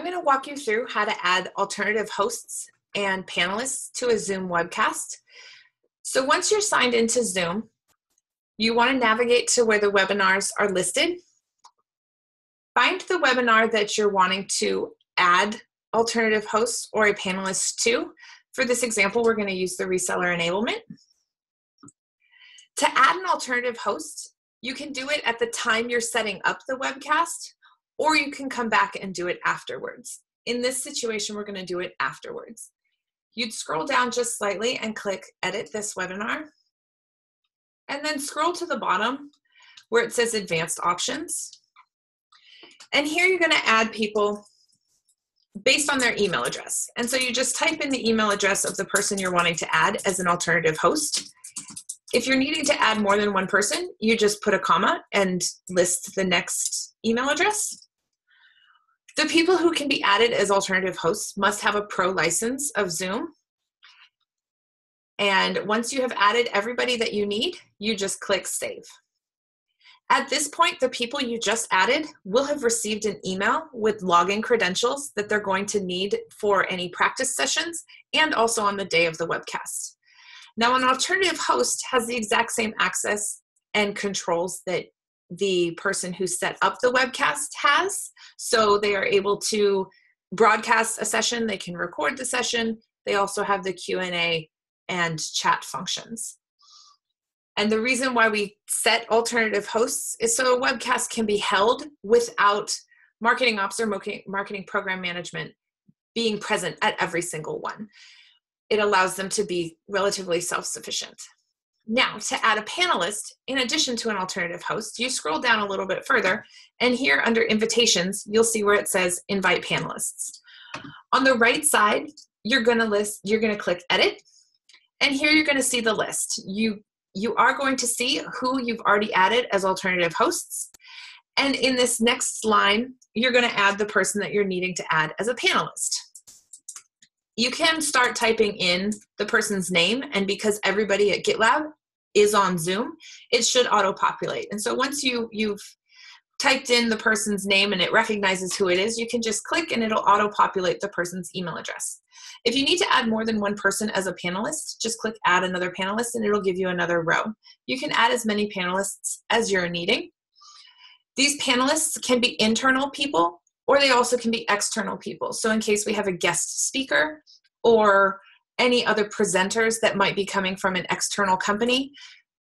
I'm going to walk you through how to add alternative hosts and panelists to a Zoom webcast. So once you're signed into Zoom, you want to navigate to where the webinars are listed. Find the webinar that you're wanting to add alternative hosts or a panelist to. For this example, we're going to use the reseller enablement. To add an alternative host, you can do it at the time you're setting up the webcast, or you can come back and do it afterwards. In this situation, we're going to do it afterwards. You'd scroll down just slightly and click Edit this webinar, and then scroll to the bottom where it says Advanced Options. And here you're going to add people based on their email address. And so you just type in the email address of the person you're wanting to add as an alternative host. If you're needing to add more than one person, you just put a comma and list the next email address. The people who can be added as alternative hosts must have a pro license of Zoom. And once you have added everybody that you need, you just click Save. At this point, the people you just added will have received an email with login credentials that they're going to need for any practice sessions and also on the day of the webcast. Now, an alternative host has the exact same access and controls that the person who set up the webcast has. So they are able to broadcast a session, they can record the session, they also have the Q&A and chat functions. And the reason why we set alternative hosts is so a webcast can be held without marketing ops or marketing program management being present at every single one. It allows them to be relatively self-sufficient. Now, to add a panelist, in addition to an alternative host, you scroll down a little bit further, and here under invitations, you'll see where it says invite panelists. On the right side, you're going to click edit, and here you're going to see the list. You are going to see who you've already added as alternative hosts, and in this next line, you're going to add the person that you're needing to add as a panelist. You can start typing in the person's name, and because everybody at GitLab is on Zoom, it should auto-populate. And so once you've typed in the person's name and it recognizes who it is, you can just click and it'll auto-populate the person's email address. If you need to add more than one person as a panelist, just click Add Another Panelist and it'll give you another row. You can add as many panelists as you're needing. These panelists can be internal people, or they also can be external people. So in case we have a guest speaker or any other presenters that might be coming from an external company,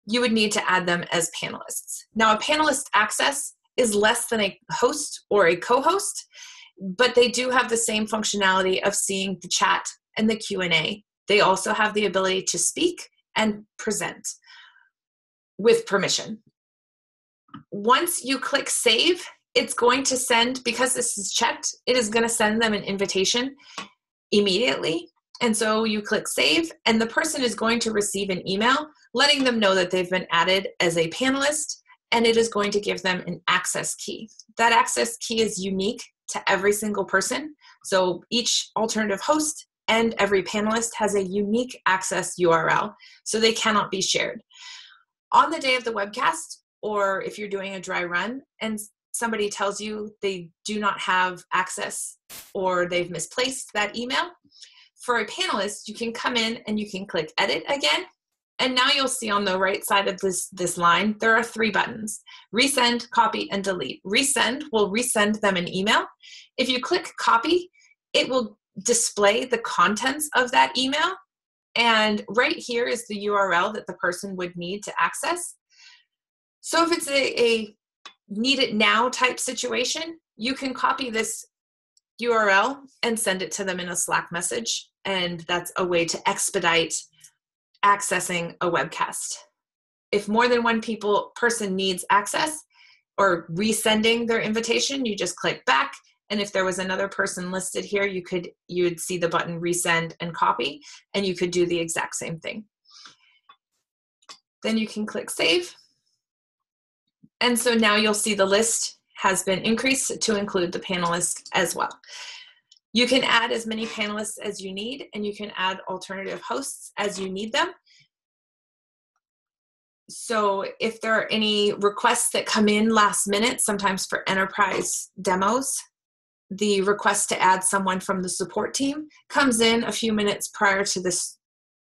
you would need to add them as panelists. Now, a panelist access is less than a host or a co-host, but they do have the same functionality of seeing the chat and the Q&A. They also have the ability to speak and present with permission. Once you click Save, it's going to send, because this is checked, it is going to send them an invitation immediately. And so you click Save, and the person is going to receive an email letting them know that they've been added as a panelist, and it is going to give them an access key. That access key is unique to every single person. So each alternative host and every panelist has a unique access URL, so they cannot be shared. On the day of the webcast, or if you're doing a dry run and somebody tells you they do not have access or they've misplaced that email, for a panelist, you can come in and you can click Edit again. And now you'll see on the right side of this line, there are 3 buttons: Resend, Copy, and Delete. Resend will resend them an email. If you click Copy, it will display the contents of that email. And right here is the URL that the person would need to access. So if it's a need it now type situation, you can copy this URL and send it to them in a Slack message. And that's a way to expedite accessing a webcast. If more than one person needs access or resending their invitation, you just click back. And if there was another person listed here, you would see the button Resend and Copy, and you could do the exact same thing. Then you can click Save. And so now you'll see the list has been increased to include the panelists as well. You can add as many panelists as you need, and you can add alternative hosts as you need them. So if there are any requests that come in last minute, sometimes for enterprise demos, the request to add someone from the support team comes in a few minutes prior to the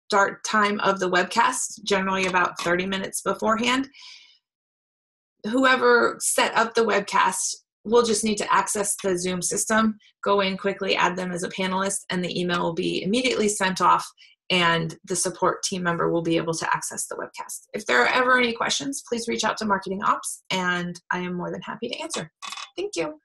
start time of the webcast, generally about 30 minutes beforehand. Whoever set up the webcast will just need to access the Zoom system, go in quickly, add them as a panelist, and the email will be immediately sent off, and the support team member will be able to access the webcast. If there are ever any questions, please reach out to Marketing Ops, and I am more than happy to answer. Thank you.